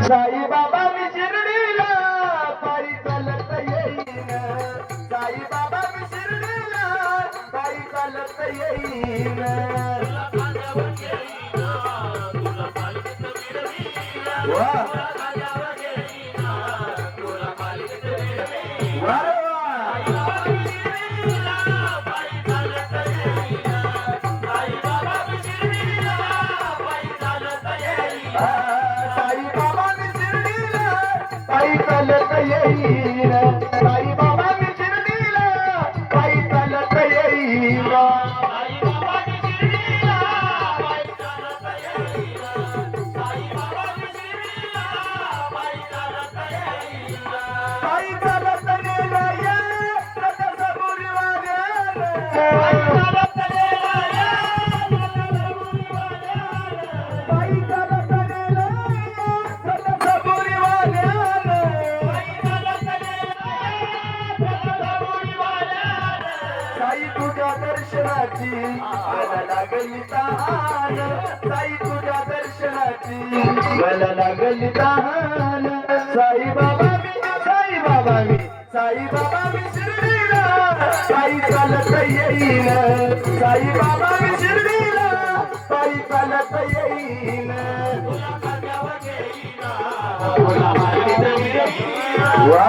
साई बाबा मी शिर्डीला पायी चालत येईन साई बाबा मी शिर्डीला पायी चालत येईन पायी चालत येईन साई बाबा मी शिर्डीला पायी चालत येईन पायी चालत नेला ये रथसबुरी वाल्यानं पायी चालत नेला रथसबुरी वाल्यानं साई तुझ्या दर्शनाची मला लागली तहान साई तुझ्या दर्शनाची मला लागली तहान साई बाबा मी शिर्डीला पायी चालत येईन साई बाबा मी शिर्डीला पायी चालत येईन वा